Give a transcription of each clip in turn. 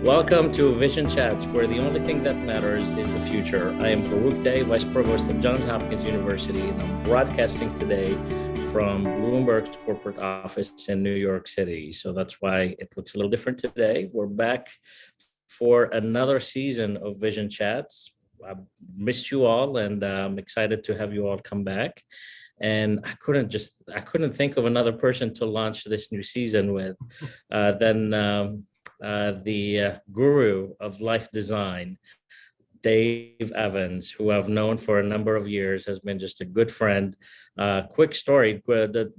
Welcome to Vision Chats, where the only thing that matters is the future. I am Farouk Day, Vice Provost of Johns Hopkins University, and I'm broadcasting today from Bloomberg's corporate office in New York City. So that's why it looks a little different today. We're back for another season of Vision Chats. I've missed you all, and I'm excited to have you all come back. And I couldn't think of another person to launch this new season with than the guru of life design, Dave Evans, who I've known for a number of years, has been just a good friend. Quick story,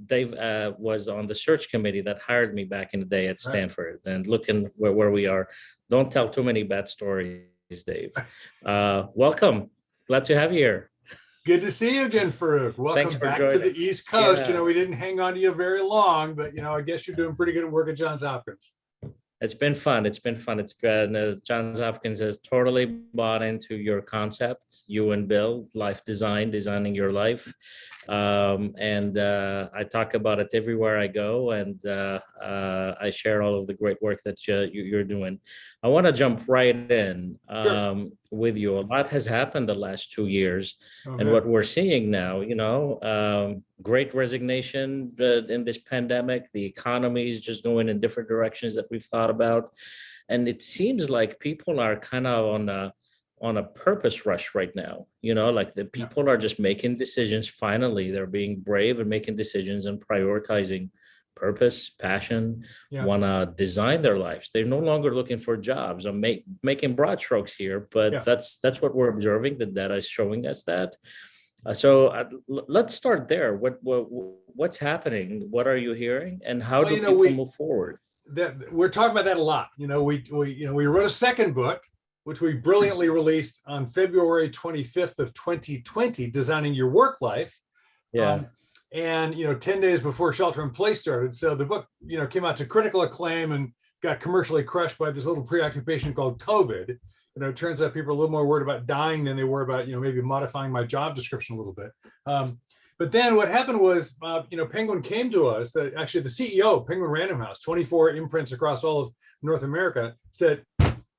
Dave was on the search committee that hired me back in the day at Stanford. And looking where we are, don't tell too many bad stories, Dave. Welcome. Glad to have you here. Good to see you again, Farouk. Welcome back to the East Coast. Yeah. We didn't hang on to you very long, but I guess you're doing pretty good at work at Johns Hopkins. It's been fun. It's good. Johns Hopkins has totally bought into your concept, you and Bill, life design, designing your life. I talk about it everywhere I go, and I share all of the great work that you're doing. I want to jump right in with you. A lot has happened the last 2 years, and what we're seeing now, great resignation in this pandemic. The economy is just going in different directions that we've thought about, and it seems like people are kind of on a purpose rush right now. Like the people are just making decisions. Finally, they're being brave and making decisions and prioritizing purpose, passion, want to design their lives. They're no longer looking for jobs. I'm making broad strokes here, but that's what we're observing. The data is showing us that. Let's start there. What's happening? What are you hearing? And how do people move forward? We're talking about that a lot. We wrote a second book, which we brilliantly released on February 25th of 2020, Designing Your Work Life. And 10 days before shelter in place started. So the book, came out to critical acclaim and got commercially crushed by this little preoccupation called COVID. It turns out people are a little more worried about dying than they were about, maybe modifying my job description a little bit. But then what happened was, Penguin came to us, actually the CEO of Penguin Random House, 24 imprints across all of North America, said,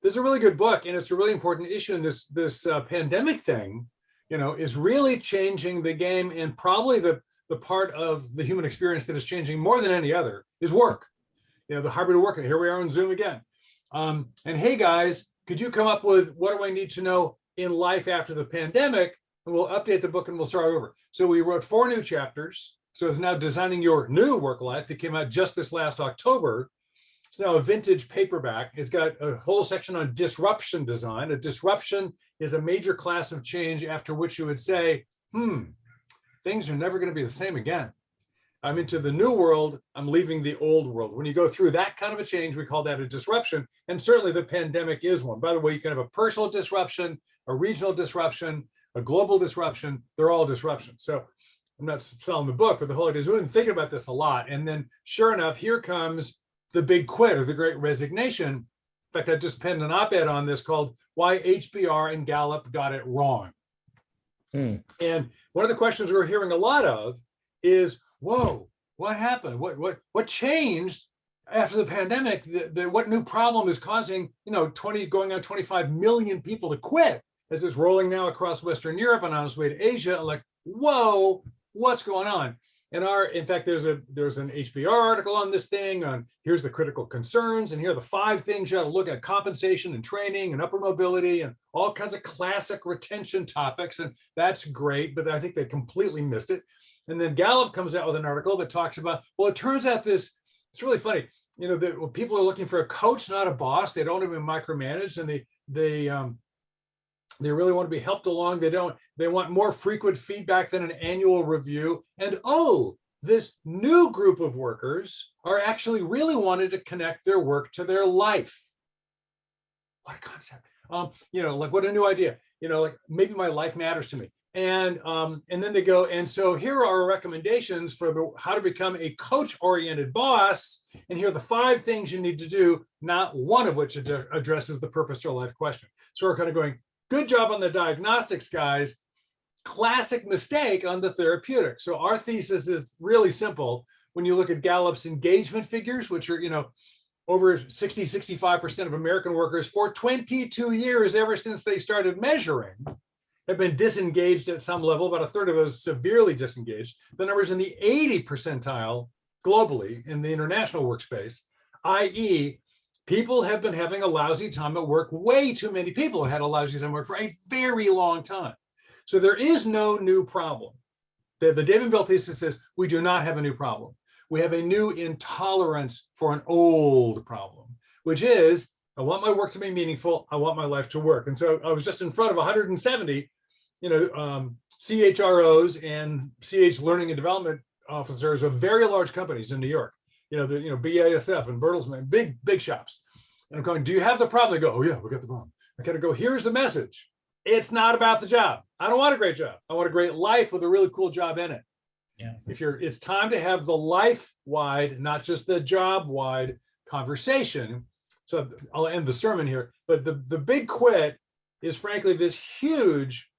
this is a really good book, and it's a really important issue. And this pandemic thing, is really changing the game, and probably the part of the human experience that is changing more than any other is work. The hybrid of work. And here we are on Zoom again. And hey guys, could you come up with what do I need to know in life after the pandemic? And we'll update the book and we'll start over. So we wrote 4 new chapters. So it's now Designing Your New Work Life. That came out just this last October. It's now a vintage paperback. It's got a whole section on disruption design. A disruption is a major class of change after which you would say, things are never going to be the same again. I'm into the new world. I'm leaving the old world. When you go through that kind of a change, we call that a disruption. And certainly the pandemic is one. By the way, you can have a personal disruption, a regional disruption, a global disruption. They're all disruptions. So I'm not selling the book, but the whole idea is we've been thinking about this a lot. And then sure enough, here comes the big quit or the great resignation. In fact, I just penned an op-ed on this called Why HBR and Gallup Got It Wrong. And one of the questions we're hearing a lot of is, whoa, what happened? What changed after the pandemic? What new problem is causing, going on 25 million people to quit as it's rolling now across Western Europe and on its way to Asia? I'm like, whoa, what's going on? And in fact, there's an HBR article on this thing on here's the critical concerns, and here are the 5 things you ought to look at: compensation and training and upper mobility and all kinds of classic retention topics. And that's great, but I think they completely missed it. And then Gallup comes out with an article that talks about, well, it turns out it's really funny, that people are looking for a coach, not a boss. They don't even micromanage, and they really want to be helped along. They want more frequent feedback than an annual review. And this new group of workers are actually really wanting to connect their work to their life. What a concept. Like what a new idea. Like maybe my life matters to me. And then they go, and so here are our recommendations for how to become a coach-oriented boss. And here are the 5 things you need to do, not one of which addresses the purpose or life question. So we're kind of going, good job on the diagnostics, guys. Classic mistake on the therapeutic. So our thesis is really simple. When you look at Gallup's engagement figures, which are, over 65% of American workers for 22 years, ever since they started measuring, have been disengaged at some level, about a third of those severely disengaged. The number's in the 80 percentile globally in the international workspace, i.e., people have been having a lousy time at work. Way too many people have had a lousy time at work for a very long time. So there is no new problem. The David and Bill thesis says we do not have a new problem. We have a new intolerance for an old problem, which is, I want my work to be meaningful. I want my life to work. And so I was just in front of 170, CHROs and CH learning and development officers of very large companies in New York. BASF and Bertelsmann, big shops. And I'm going, do you have the problem? They go, oh yeah, we got the problem. I got to go, here's the message. It's not about the job. I don't want a great job. I want a great life with a really cool job in it. Yeah. It's time to have the life-wide, not just the job-wide conversation. So I'll end the sermon here. But the big quit is frankly this huge,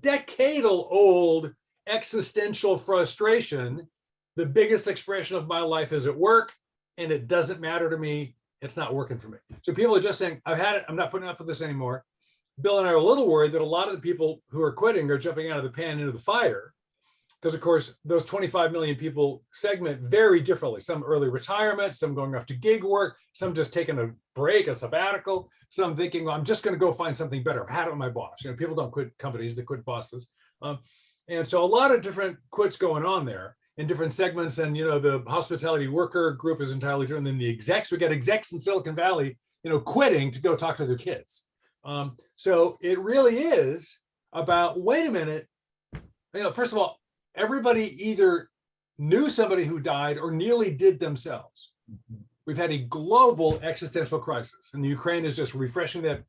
decadal old existential frustration. The biggest expression of my life is at work, and it doesn't matter to me. It's not working for me. So people are just saying, I've had it. I'm not putting up with this anymore. Bill and I are a little worried that a lot of the people who are quitting are jumping out of the pan into the fire. Because, of course, those 25 million people segment very differently. Some early retirement, some going off to gig work, some just taking a break, a sabbatical, some thinking, well, I'm just going to go find something better. I've had it with my boss. People don't quit companies, they quit bosses. And so a lot of different quits going on there in different segments. And, the hospitality worker group is entirely different than the execs. We got execs in Silicon Valley, quitting to go talk to their kids. So it really is about, wait a minute, first of all, everybody either knew somebody who died or nearly did themselves. Mm-hmm. We've had a global existential crisis, and the Ukraine is just refreshing that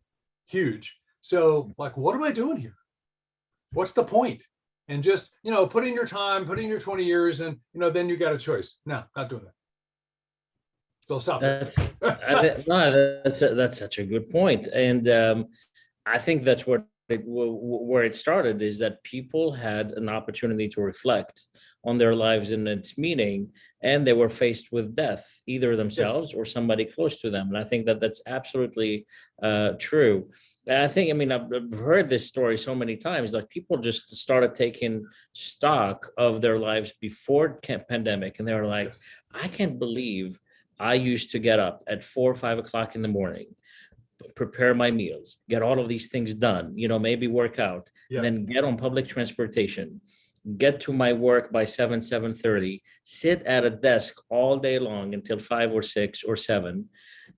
huge. So, what am I doing here? What's the point? And just, put in your time, put in your 20 years, and, then you got a choice. No, not doing that. So I'll stop. That's such a good point. And I think that's where it started, is that people had an opportunity to reflect on their lives and its meaning, and they were faced with death, either themselves or somebody close to them. And I think that that's absolutely true. And I think, I've heard this story so many times, people just started taking stock of their lives before pandemic, and they were like, I can't believe I used to get up at 4 or 5 o'clock in the morning, prepare my meals, get all of these things done, maybe work out, and then get on public transportation, get to my work by 7:30, sit at a desk all day long until 5 or 6 or 7,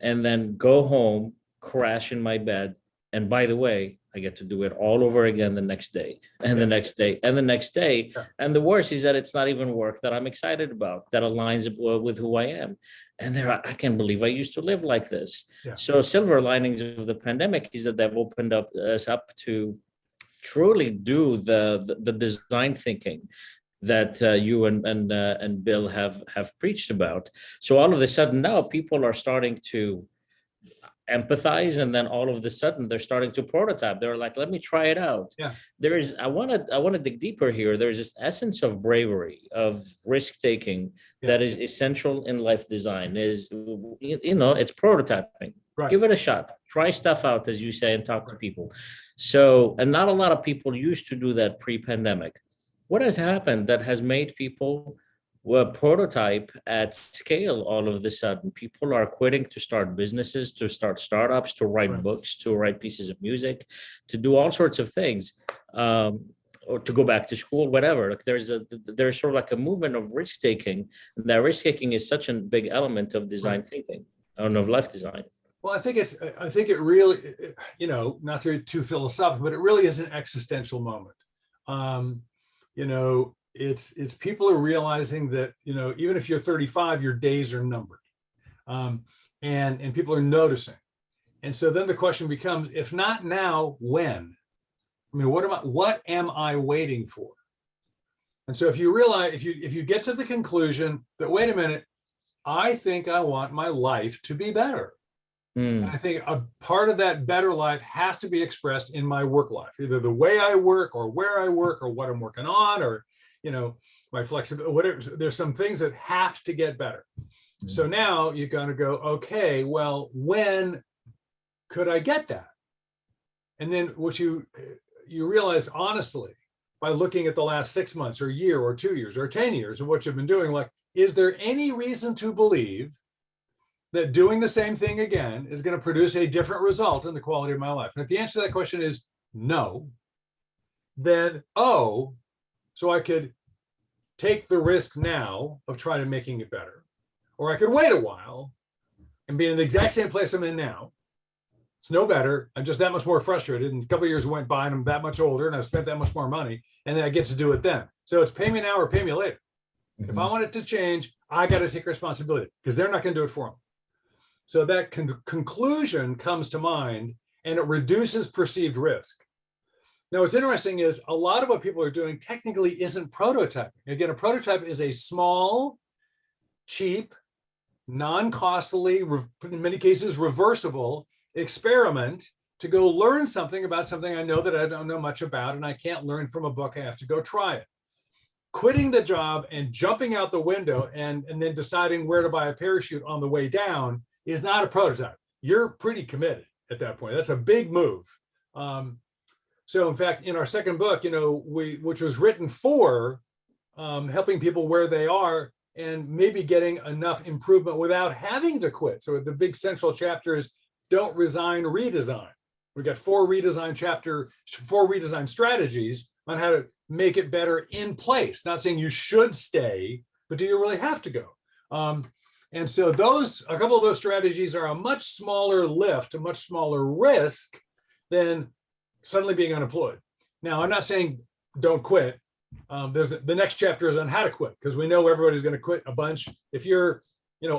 and then go home, crash in my bed. And by the way, I get to do it all over again the next day and the next day and the next day. Yeah. And the worst is that it's not even work that I'm excited about, that aligns with who I am. And I can't believe I used to live like this. Yeah. So silver linings of the pandemic is that they've opened us up to truly do the design thinking that you and Bill have preached about. So all of a sudden now people are starting to empathize, and then all of a sudden they're starting to prototype. They're like, let me try it out. Yeah. I want to dig deeper here. There's this essence of bravery, of risk taking that is essential in life design. Is it's prototyping. Right. Give it a shot. Try stuff out, as you say, and talk to people. So, and not a lot of people used to do that pre-pandemic. What has happened that has made people prototype at scale all of a sudden? People are quitting to start businesses, to start startups, to write books, to write pieces of music, to do all sorts of things, or to go back to school, whatever. There's sort of like a movement of risk taking. That risk taking is such a big element of design thinking and of life design. Well, I think it really, not to be too philosophical, but it really is an existential moment. It's people are realizing that, even if you're 35, your days are numbered, and people are noticing. And so then the question becomes, if not now, when? What am I waiting for? And so if you realize, if you get to the conclusion that, wait a minute, I think I want my life to be better. And I think a part of that better life has to be expressed in my work life, either the way I work or where I work or what I'm working on, or my flexibility, whatever. There's some things that have to get better. So now you're going to go, okay, well, when could I get that? And then what you realize honestly by looking at the last 6 months or a year or 2 years or 10 years of what you've been doing, like, is there any reason to believe that doing the same thing again is going to produce a different result in the quality of my life? And if the answer to that question is no, then, so I could take the risk now of trying to making it better, or I could wait a while and be in the exact same place I'm in now. It's no better. I'm just that much more frustrated. And a couple of years went by and I'm that much older and I've spent that much more money, and then I get to do it then. So it's pay me now or pay me later. If I want it to change, I got to take responsibility because they're not going to do it for me. So that conclusion comes to mind, and it reduces perceived risk. Now, what's interesting is a lot of what people are doing technically isn't prototyping. Again, a prototype is a small, cheap, non-costly, in many cases, reversible experiment to go learn something about something I know that I don't know much about, and I can't learn from a book. I have to go try it. Quitting the job and jumping out the window and then deciding where to buy a parachute on the way down is not a prototype. You're pretty committed at that point. That's a big move. So in fact, in our second book, which was written for helping people where they are and maybe getting enough improvement without having to quit. So the big central chapter is don't resign, redesign. We've got 4 redesign strategies on how to make it better in place. Not saying you should stay, but do you really have to go? And so a couple of those strategies are a much smaller lift, a much smaller risk than suddenly being unemployed. Now, I'm not saying don't quit. The next chapter is on how to quit, because we know everybody's going to quit a bunch. If you're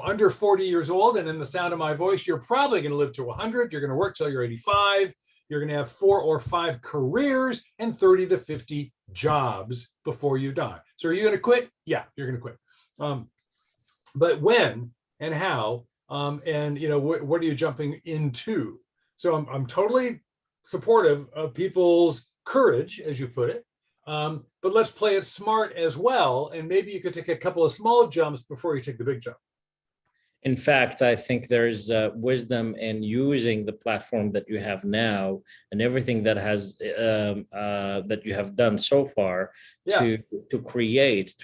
under 40 years old and in the sound of my voice, you're probably going to live to 100. You're going to work till you're 85. You're going to have 4 or 5 careers and 30 to 50 jobs before you die. So are you going to quit? Yeah, you're going to quit. But when and how, and what are you jumping into? So I'm totally supportive of people's courage, as you put it. But let's play it smart as well. And maybe you could take a couple of small jumps before you take the big jump. In fact, I think there's wisdom in using the platform that you have now and everything that has that you have done so far to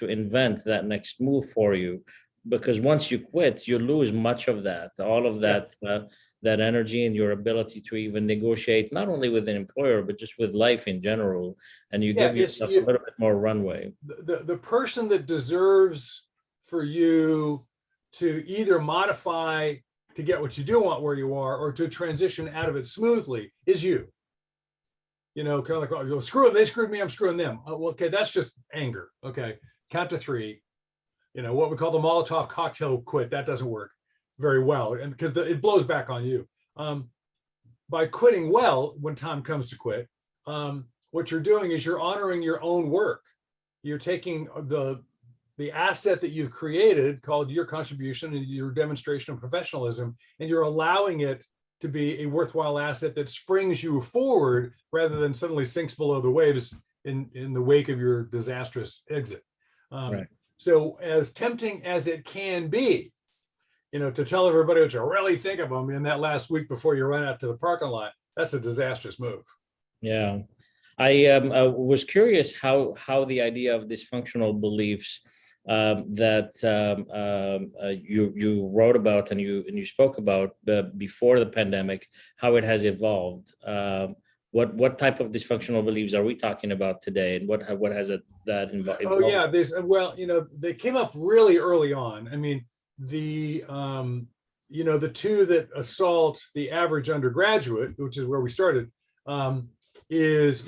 invent that next move for you. Because once you quit, you lose much of that, all of that that energy and your ability to even negotiate not only with an employer but just with life in general, and you give yourself a little bit more runway. The person that deserves for you to either modify to get what you do want where you are, or to transition out of it smoothly, is you. Kind of like, oh, screw it, they screwed me, I'm screwing them. Oh, well, okay, that's just anger. Okay, count to 3. What we call the Molotov cocktail quit, that doesn't work very well, and because it blows back on you. By quitting well, when time comes to quit, what you're doing is you're honoring your own work. You're taking the asset that you've created, called your contribution and your demonstration of professionalism, and you're allowing it to be a worthwhile asset that springs you forward rather than suddenly sinks below the waves in the wake of your disastrous exit. Right. So as tempting as it can be, to tell everybody what you really think of them in that last week before you run out to the parking lot, that's a disastrous move. Yeah. I was curious how the idea of dysfunctional beliefs that you wrote about and you spoke about before the pandemic, how it has evolved. What type of dysfunctional beliefs are we talking about today, and what has that involved? Oh yeah, they came up really early on. I mean, the 2 that assault the average undergraduate, which is where we started, is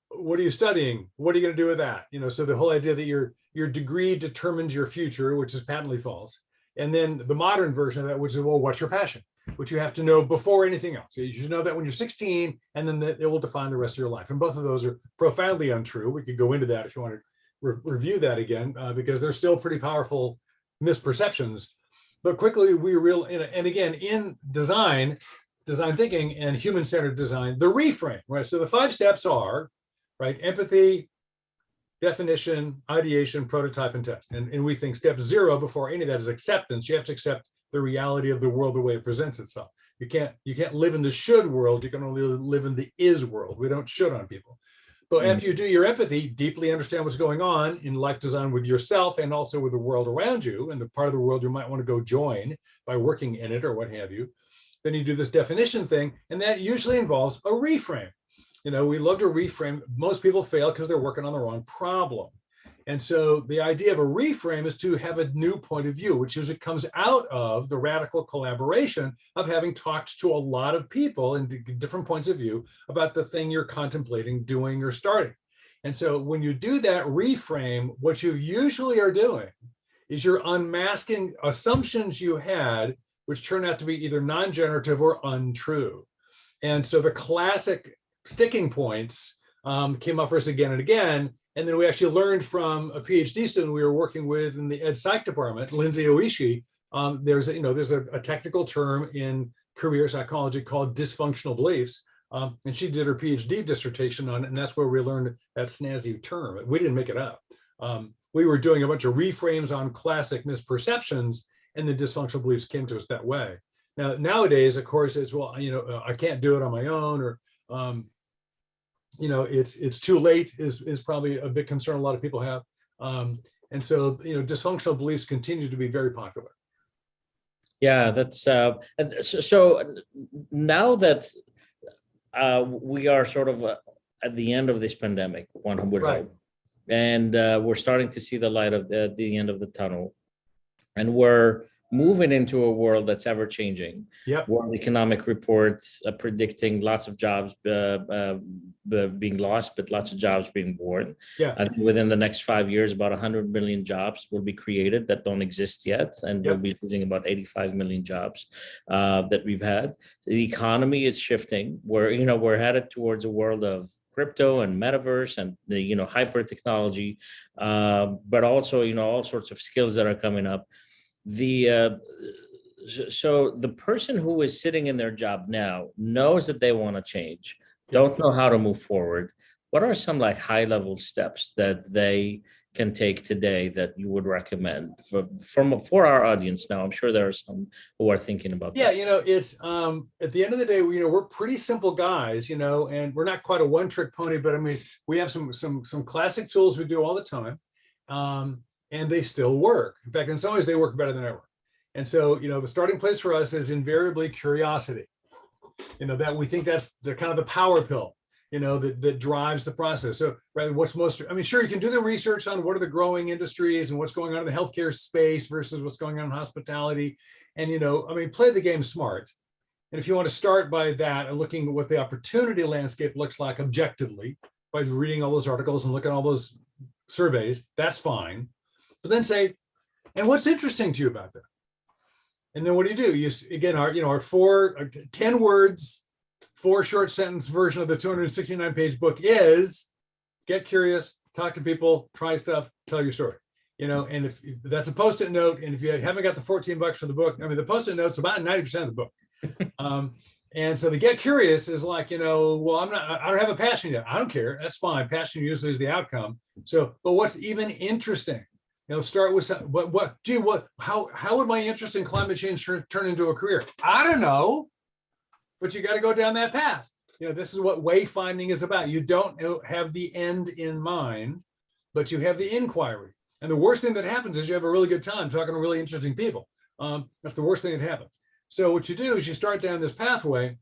what are you studying? What are you going to do with that? So the whole idea that your degree determines your future, which is patently false. And then the modern version of that, which is, well, what's your passion? Which you have to know before anything else. So you should know that when you're 16, and then it will define the rest of your life. And both of those are profoundly untrue. We could go into that if you want to review that again, because they're still pretty powerful misperceptions. But quickly, and again, in design thinking and human-centered design, the reframe, right? So the 5 steps are, right, empathy, definition, ideation, prototype, and test. And we think step 0 before any of that is acceptance. You have to accept the reality of the world the way it presents itself. You can't live in the should world. You can only live in the is world. We don't should on people. But after you do your empathy, deeply understand what's going on in life design with yourself and also with the world around you and the part of the world you might want to go join by working in it or what have you, then you do this definition thing, and that usually involves a reframe. We love to reframe. Most people fail because they're working on the wrong problem. And so the idea of a reframe is to have a new point of view, which usually comes out of the radical collaboration of having talked to a lot of people in different points of view about the thing you're contemplating doing or starting. And so when you do that reframe, what you usually are doing is you're unmasking assumptions you had, which turn out to be either non-generative or untrue. And so the classic sticking points came up for us again and again. And then we actually learned from a PhD student we were working with in the Ed Psych department, Lindsay Oishi. There's a technical term in career psychology called dysfunctional beliefs. And she did her PhD dissertation on it. And that's where we learned that snazzy term. We didn't make it up. We were doing a bunch of reframes on classic misperceptions, and the dysfunctional beliefs came to us that way. Now, nowadays, of course, it's, well, I can't do it on my own, or it's too late is probably a big concern a lot of people have. And so, dysfunctional beliefs continue to be very popular. Yeah, that's so now that we are sort of at the end of this pandemic, one would hope, and we're starting to see the light of the end of the tunnel, and we're moving into a world that's ever changing. Yep. World Economic Report predicting lots of jobs being lost, but lots of jobs being born. Yeah. I think within the next 5 years, about 100 million jobs will be created that don't exist yet, and we'll be losing about 85 million jobs that we've had. The economy is shifting. We're headed towards a world of crypto and metaverse and the hyper technology, but also all sorts of skills that are coming up. So the person who is sitting in their job now knows that they want to change, don't know how to move forward. What are some high level steps that they can take today that you would recommend for our audience now? I'm sure there are some who are thinking about that. It's at the end of the day, we're pretty simple guys, and we're not quite a one-trick pony, but I mean, we have some classic tools we do all the time. And they still work. In fact, in some ways, they work better than ever. And so, the starting place for us is invariably curiosity. That we think that's the kind of the power pill, that drives the process. So, sure, you can do the research on what are the growing industries and what's going on in the healthcare space versus what's going on in hospitality. And, play the game smart. And if you want to start by that and looking at what the opportunity landscape looks like objectively by reading all those articles and looking at all those surveys, that's fine. But then say, and what's interesting to you about that? And then what do? You again, our 10 words, 4 short sentence version of the 269-page book is get curious, talk to people, try stuff, tell your story. And if that's a post-it note, and if you haven't got the $14 for the book, the post-it note's about 90% of the book. And so the get curious is I don't have a passion yet. I don't care. That's fine. Passion usually is the outcome. So, but what's even interesting? Start with how would my interest in climate change turn into a career? I don't know, but you got to go down that path. This is what wayfinding is about. You don't have the end in mind, but you have the inquiry. And the worst thing that happens is you have a really good time talking to really interesting people. That's the worst thing that happens. So what you do is you start down this pathway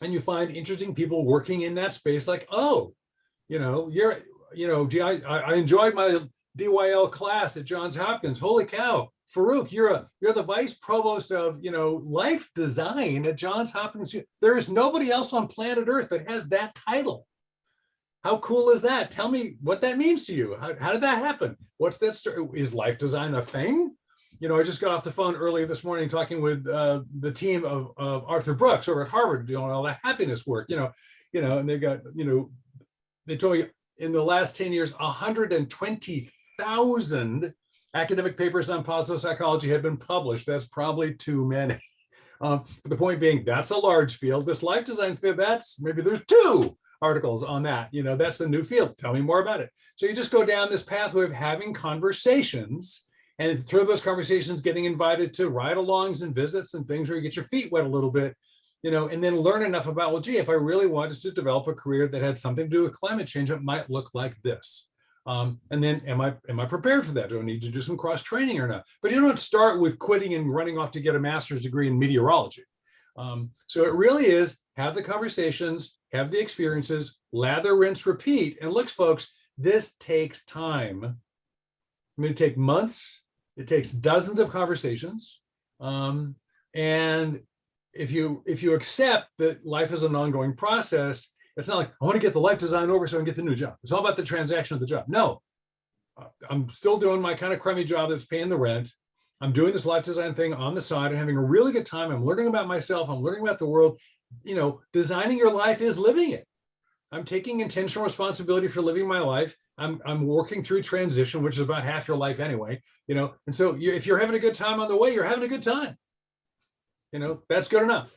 and you find interesting people working in that space. I enjoyed my DYL class at Johns Hopkins. Holy cow, Farouk, you're the vice provost of life design at Johns Hopkins. There is nobody else on planet Earth that has that title. How cool is that? Tell me what that means to you. How did that happen? What's that story? Is life design a thing? I just got off the phone earlier this morning talking with the team of Arthur Brooks over at Harvard doing all that happiness work. And they've got they told me in the last 10 years 120,000 academic papers on positive psychology have been published. That's probably too many. But the point being, that's a large field. This life design field, maybe there's 2. articles on that. That's the new field. Tell me more about it. So you just go down this pathway of having conversations, and through those conversations, getting invited to ride-alongs and visits and things where you get your feet wet a little bit, and then learn enough about, well, gee, if I really wanted to develop a career that had something to do with climate change, it might look like this. And then am I prepared for that? Do I need to do some cross training or not? But you don't start with quitting and running off to get a master's degree in meteorology. So it really is have the conversations, have the experiences, lather, rinse, repeat. And look, folks, this takes time. I mean, it takes months. It takes dozens of conversations. And if you accept that life is an ongoing process, it's not like, I want to get the life design over so I can get the new job. It's all about the transaction of the job. No, I'm still doing my kind of crummy job that's paying the rent. I'm doing this life design thing on the side. I'm having a really good time. I'm learning about myself. I'm learning about the world. Designing your life is living it. I'm taking intentional responsibility for living my life. I'm working through transition, which is about half your life anyway. And so if you're having a good time on the way, you're having a good time. That's good enough.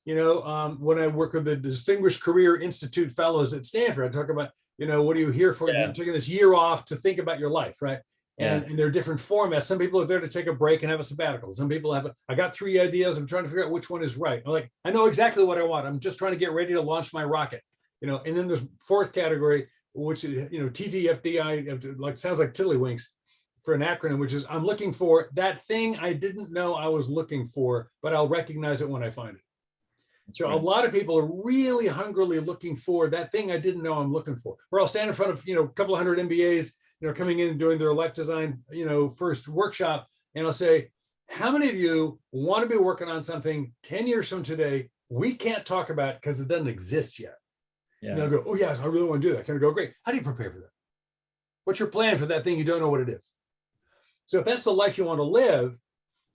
When I work with the Distinguished Career Institute Fellows at Stanford, I talk about, what are you here for? Yeah. You're taking this year off to think about your life, right? And there are different formats. Some people are there to take a break and have a sabbatical. Some people I got 3 ideas. I'm trying to figure out which one is right. I know exactly what I want. I'm just trying to get ready to launch my rocket. And then there's fourth category, which is, TTFDI, like sounds like tiddlywinks for an acronym, which is I'm looking for that thing I didn't know I was looking for, but I'll recognize it when I find it. So a lot of people are really hungrily looking for that thing I didn't know I'm looking for. Or I'll stand in front of, a couple of hundred MBAs, coming in and doing their life design, first workshop. And I'll say, how many of you want to be working on something 10 years from today we can't talk about because it doesn't exist yet? Yeah. And they'll go, oh yes, I really want to do that. Kind of go, great. How do you prepare for that? What's your plan for that thing you don't know what it is? So if that's the life you want to live,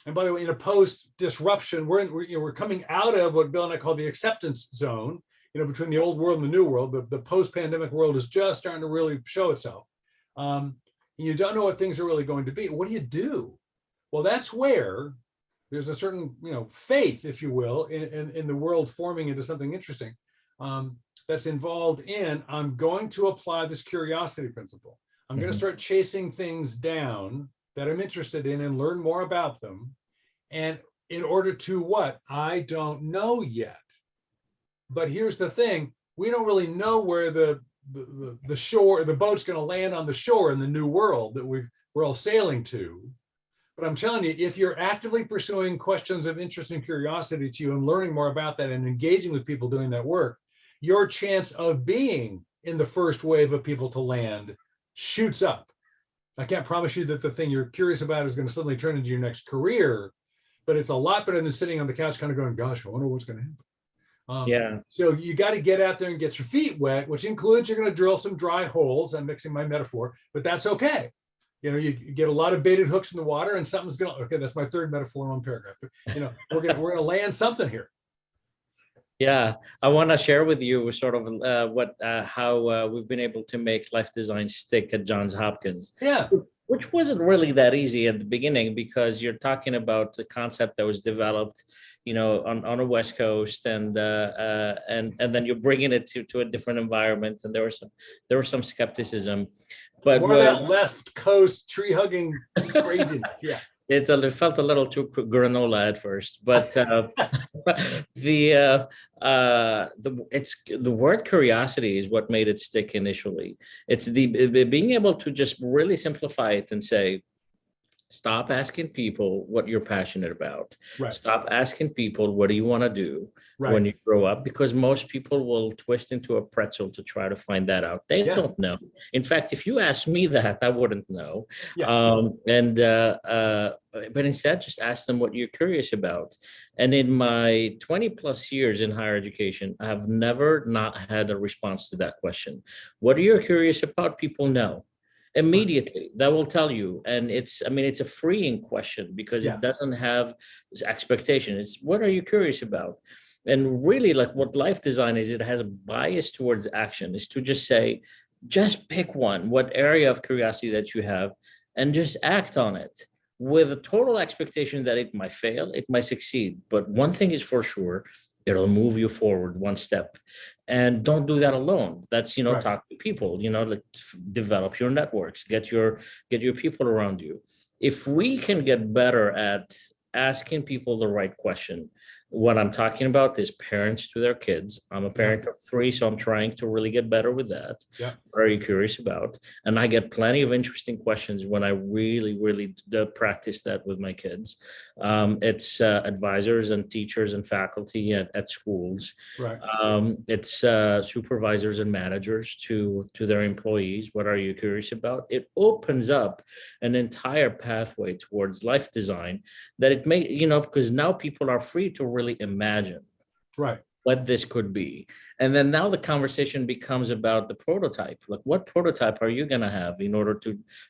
and by the way, in a post-disruption, we're coming out of what Bill and I call the acceptance zone, between the old world and the new world. The post-pandemic world is just starting to really show itself. You don't know what things are really going to be. What do you do? Well, that's where there's a certain, faith, if you will, in the world forming into something interesting that's involved in, I'm going to apply this curiosity principle. I'm going to start chasing things down that I'm interested in and learn more about them. And in order to what? I don't know yet. But here's the thing. We don't really know where the shore, the boat's going to land on the shore in the new world that we're all sailing to. But I'm telling you, if you're actively pursuing questions of interest and curiosity to you and learning more about that and engaging with people doing that work, your chance of being in the first wave of people to land shoots up. I can't promise you that the thing you're curious about is going to suddenly turn into your next career, but it's a lot better than sitting on the couch kind of going, gosh, I wonder what's going to happen. So you got to get out there and get your feet wet, which includes you're going to drill some dry holes. I'm mixing my metaphor, but that's okay. You get a lot of baited hooks in the water and something's going to, okay, that's my third metaphor in one paragraph, but we're going to land something here. Yeah, I want to share with you sort of how we've been able to make life design stick at Johns Hopkins. Yeah, which wasn't really that easy at the beginning because you're talking about the concept that was developed, on the West Coast, and then you're bringing it to a different environment, and there was some skepticism, but more of that left coast tree hugging craziness. Yeah. It felt a little too granola at first, but the word curiosity is what made it stick initially. It's the being able to just really simplify it and say, stop asking people what you're passionate about. Right. Stop asking people, what do you want to do when you grow up? Because most people will twist into a pretzel to try to find that out. They don't know. In fact, if you asked me that, I wouldn't know. But instead, just ask them what you're curious about. And in my 20 plus years in higher education, I have never not had a response to that question. What are you curious about? People know. Immediately, that will tell you. And it's a freeing question because it doesn't have this expectation. It's what are you curious about? And really, like what life design is, it has a bias towards action, is to just say, just pick one, what area of curiosity that you have, and just act on it with a total expectation that it might fail, it might succeed. But one thing is for sure, It'll move you forward one step. And don't do that alone. That's, Right. talk to people, like develop your networks, get your people around you. If we can get better at asking people the right question, what I'm talking about is parents to their kids. I'm a parent of 3, so I'm trying to really get better with that. Yeah. Very curious about. And I get plenty of interesting questions when I really, really practice that with my kids. It's advisors and teachers and faculty at schools. Right. It's supervisors and managers to their employees. What are you curious about? It opens up an entire pathway towards life design that it may, because now people are free to really imagine what this could be. And then now the conversation becomes about the prototype. Like, what prototype are you going to have in order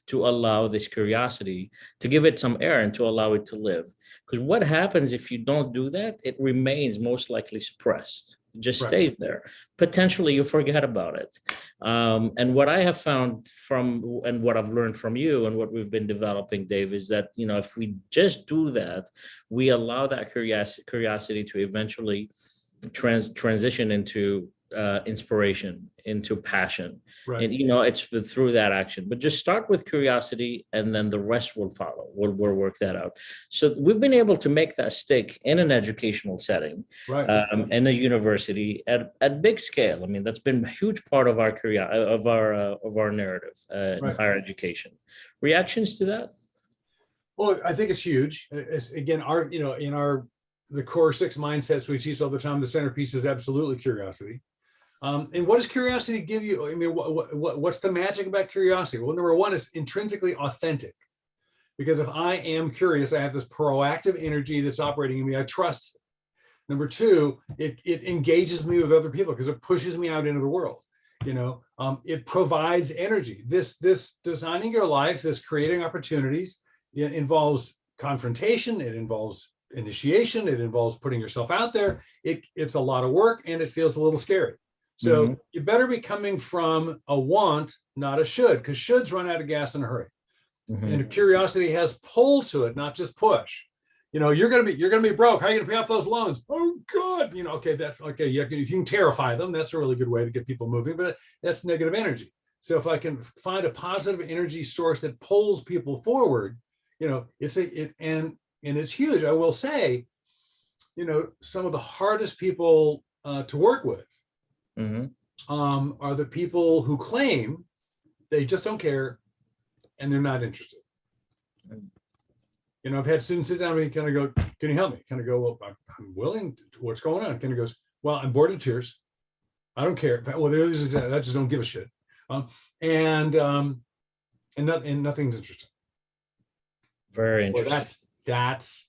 to allow this curiosity, to give it some air and to allow it to live? Because what happens if you don't do that? It remains most likely suppressed. It just stays there. Potentially you forget about it. And what I have found and what I've learned from you and what we've been developing, Dave, is that, if we just do that, we allow that curiosity to eventually transition into inspiration, into passion. Right. And, it's through that action. But just start with curiosity and then the rest will follow. We'll work that out. So we've been able to make that stick in an educational setting, in a university at big scale. I mean, that's been a huge part of our of our narrative in higher education. Reactions to that? Well, I think it's huge. It's, again, the core 6 mindsets we teach all the time, the centerpiece is absolutely curiosity. And what does curiosity give you? I mean, what's the magic about curiosity? Well, number one, is intrinsically authentic. Because if I am curious, I have this proactive energy that's operating in me. I trust it. Number two, it engages me with other people because it pushes me out into the world. It provides energy. This designing your life, this creating opportunities, it involves confrontation. It involves initiation. It involves putting yourself out there. It's a lot of work and it feels a little scary. So you better be coming from a want, not a should, because shoulds run out of gas in a hurry. And curiosity has pull to it, not just push. You're gonna be broke. How are you gonna pay off those loans? Oh God, okay, that's okay. If you can terrify them, that's a really good way to get people moving, but that's negative energy. So if I can find a positive energy source that pulls people forward, and it's huge. I will say, some of the hardest people to work with are the people who claim they just don't care and they're not interested. I've had students sit down with me, kind of go, can you help me? Kind of go, well, I'm willing. What's going on? Kind of goes, well, I'm bored to tears. I don't care. Well, I just don't give a shit. And nothing's interesting. Very interesting. Well, that's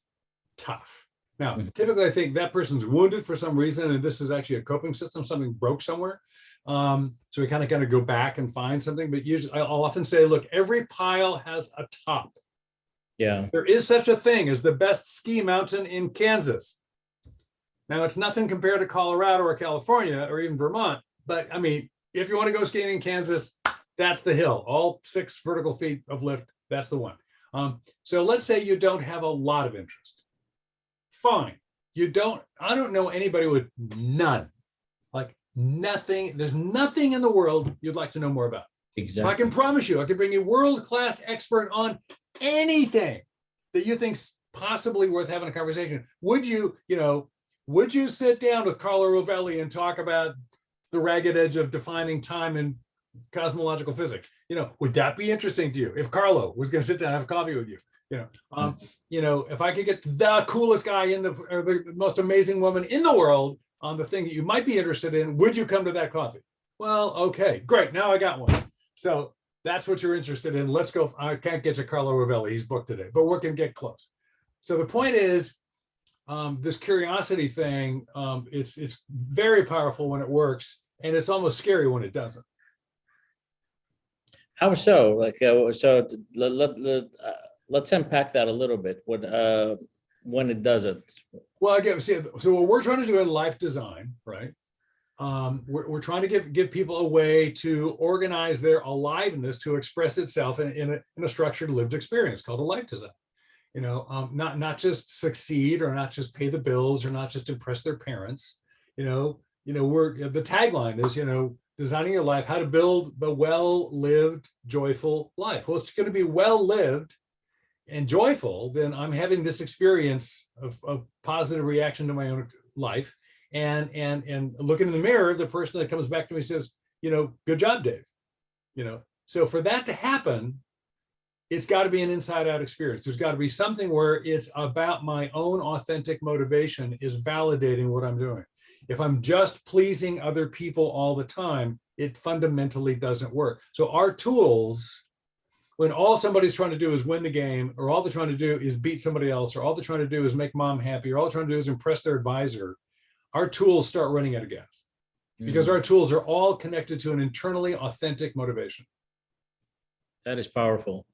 tough. Now, typically, I think that person's wounded for some reason, and this is actually a coping system. Something broke somewhere. So we kind of go back and find something. But usually, I'll often say, look, every pile has a top. Yeah. There is such a thing as the best ski mountain in Kansas. Now, it's nothing compared to Colorado or California or even Vermont. But I mean, if you want to go skiing in Kansas, that's the hill. All 6 vertical feet of lift. That's the one. So let's say you don't have a lot of interest. Fine. I don't know anybody with none, like nothing. There's nothing in the world you'd like to know more about. Exactly. I can promise you, I can bring you world-class expert on anything that you think's possibly worth having a conversation. Would you sit down with Carlo Rovelli and talk about the ragged edge of defining time in cosmological physics? Would that be interesting to you? If Carlo was going to sit down and have coffee with you, if I could get the coolest guy or the most amazing woman in the world on the thing that you might be interested in, would you come to that coffee? Well, okay, great. Now I got one. So that's what you're interested in. Let's go. I can't get to Carlo Rovelli. He's booked today, but we're going to get close. So the point is, this curiosity thing, it's very powerful when it works, and it's almost scary when it doesn't. How so? Like, let's unpack that a little bit. When it doesn't? Well, again, so what we're trying to do in life design, right? We're trying to give people a way to organize their aliveness to express itself in a structured lived experience called a life design. not just succeed or not just pay the bills or not just impress their parents. We're the tagline is, designing your life, how to build the well-lived, joyful life. Well, it's going to be well-lived and joyful, then I'm having this experience of positive reaction to my own life. And looking in the mirror, the person that comes back to me says, good job, Dave. So for that to happen, it's got to be an inside out experience. There's got to be something where it's about my own authentic motivation is validating what I'm doing. If I'm just pleasing other people all the time, it fundamentally doesn't work. So our tools, when all somebody's trying to do is win the game, or all they're trying to do is beat somebody else, or all they're trying to do is make mom happy, or all they're trying to do is impress their advisor, our tools start running out of gas because our tools are all connected to an internally authentic motivation. That is powerful.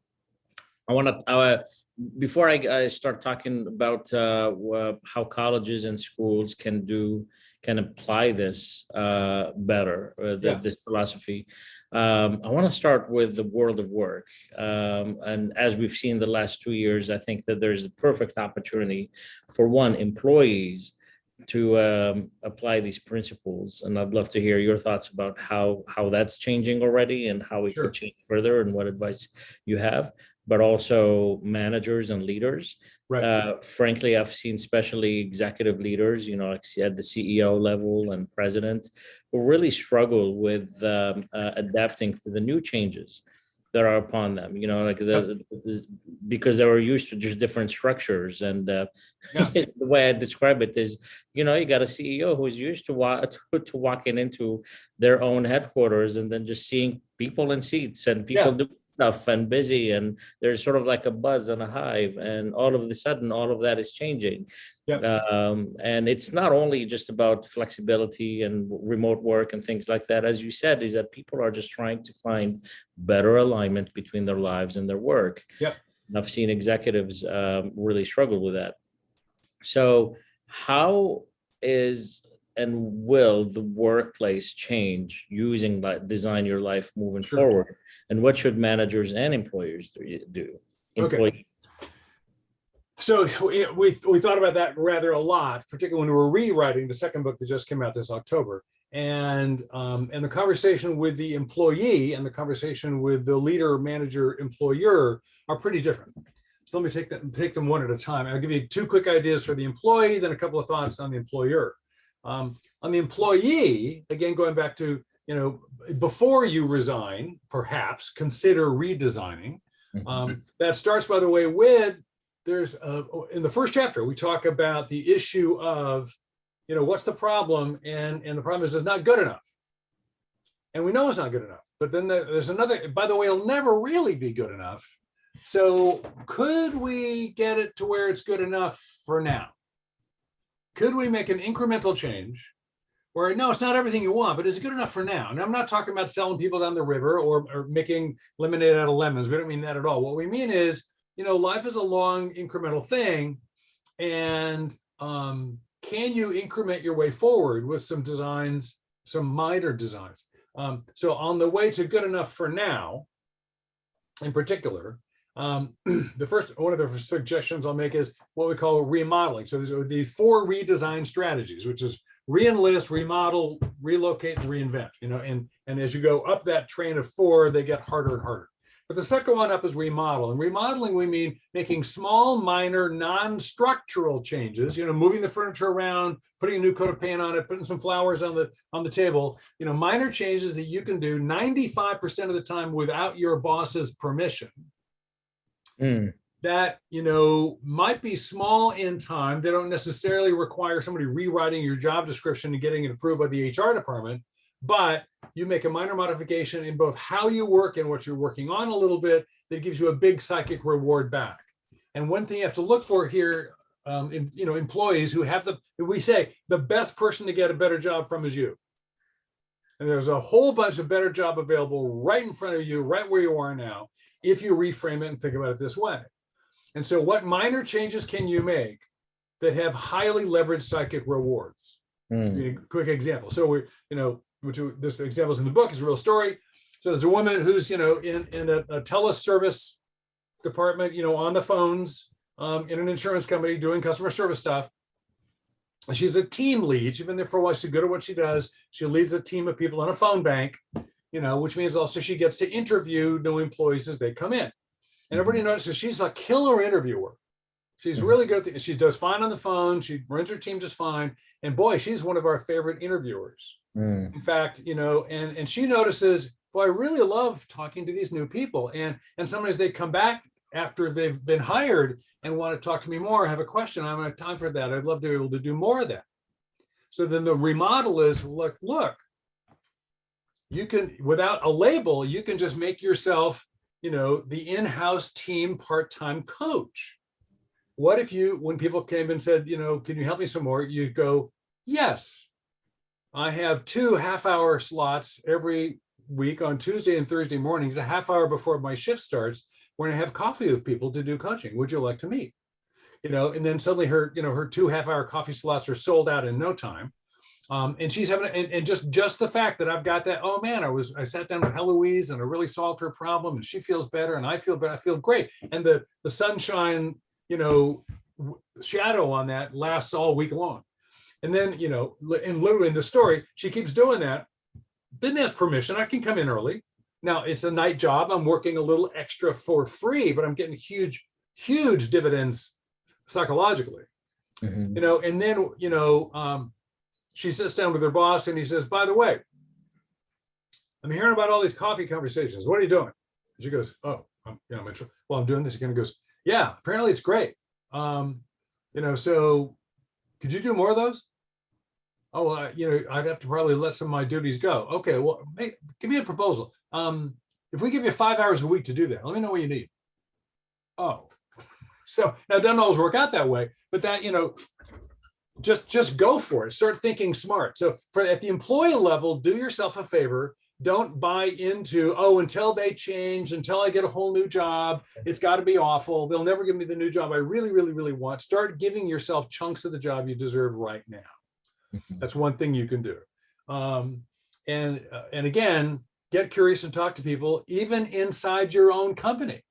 I want to, before I start talking about how colleges and schools can apply this better, this philosophy, I want to start with the world of work. And as we've seen the last 2 years, I think that there's a perfect opportunity for employees to apply these principles. And I'd love to hear your thoughts about how that's changing already and how it could change further and what advice you have, but also managers and leaders. Right. Frankly, I've seen especially executive leaders, like at the CEO level and president, who really struggle with adapting to the new changes that are upon them, because they were used to just different structures. And the way I describe it is, you got a CEO who's used to walking into their own headquarters and then just seeing people in seats and people do stuff and busy, and there's sort of like a buzz and a hive, and all of a sudden all of that is changing. And it's not only just about flexibility and remote work and things like that, as you said, is that people are just trying to find better alignment between their lives and their work. I've seen executives really struggle with that. So how is and will the workplace change using Design Your Life moving forward? And what should managers and employers do? Okay. So we thought about that rather a lot, particularly when we were rewriting the second book that just came out this October. And the conversation with the employee and the conversation with the leader, manager, employer are pretty different. So let me take them one at a time. I'll give you 2 quick ideas for the employee, then a couple of thoughts on the employer. On the employee, again, going back to, before you resign, perhaps consider redesigning. That starts, by the way, with in the first chapter, we talk about the issue of, what's the problem? And the problem is it's not good enough. And we know it's not good enough. But then there's another, by the way, it'll never really be good enough. So could we get it to where it's good enough for now? Could we make an incremental change where, no, it's not everything you want, but is it good enough for now? And I'm not talking about selling people down the river or making lemonade out of lemons. We don't mean that at all. What we mean is, life is a long incremental thing. And can you increment your way forward with some designs, some minor designs? So on the way to good enough for now, in particular, one of the suggestions I'll make is what we call remodeling. So there's these 4 redesign strategies, which is re-enlist, remodel, relocate, and reinvent. And as you go up that train of 4, they get harder and harder. But the second one up is remodel. And remodeling, we mean making small, minor, non-structural changes, moving the furniture around, putting a new coat of paint on it, putting some flowers on the table, minor changes that you can do 95% of the time without your boss's permission. That, might be small in time. They don't necessarily require somebody rewriting your job description and getting it approved by the HR department, but you make a minor modification in both how you work and what you're working on a little bit that gives you a big psychic reward back. And one thing you have to look for here, employees who have we say the best person to get a better job from is you. And there's a whole bunch of better job available right in front of you, right where you are now, if you reframe it and think about it this way. And so what minor changes can you make that have highly leveraged psychic rewards? Quick example. So this example is in the book, is a real story. So there's a woman who's, in a teleservice department, on the phones, in an insurance company doing customer service stuff. She's a team lead. She's been there for a while. She's good at what she does. She leads a team of people in a phone bank, which means also she gets to interview new employees as they come in. And everybody notices she's a killer interviewer. She's really good at she does fine on the phone. She runs her team just fine. And boy, she's one of our favorite interviewers. In fact, and she notices, boy, I really love talking to these new people. And sometimes they come back after they've been hired and want to talk to me more, have a question. I don't have time for that. I'd love to be able to do more of that. So then the remodel is, look, you can, without a label, you can just make yourself, the in-house team part-time coach. What if when people came and said, can you help me some more? You go, yes, I have 2 half-hour slots every week on Tuesday and Thursday mornings, a half hour before my shift starts, when I have coffee with people to do coaching. Would you like to meet? And then suddenly her 2 half-hour coffee slots are sold out in no time. And she's having, and just the fact that I've got that, oh man, I sat down with Heloise and I really solved her problem and she feels better and I feel better, I feel great. And the sunshine, shadow on that lasts all week long. And then, and literally in the story, she keeps doing that. Didn't ask permission. I can come in early. Now it's a night job. I'm working a little extra for free, but I'm getting huge, huge dividends psychologically, and then, she sits down with her boss and he says, by the way, I'm hearing about all these coffee conversations. What are you doing? And she goes, oh, I'm doing this. He kind of goes, yeah, apparently it's great. So could you do more of those? Oh, I'd have to probably let some of my duties go. Okay, well, give me a proposal. If we give you 5 hours a week to do that, let me know what you need. Oh, so now it doesn't always work out that way, but that, just go for it. Start thinking smart. So at the employee level, do yourself a favor. Don't buy into, until they change, until I get a whole new job, it's got to be awful. They'll never give me the new job I really, really, really want. Start giving yourself chunks of the job you deserve right now. That's one thing you can do. And again, get curious and talk to people, even inside your own company.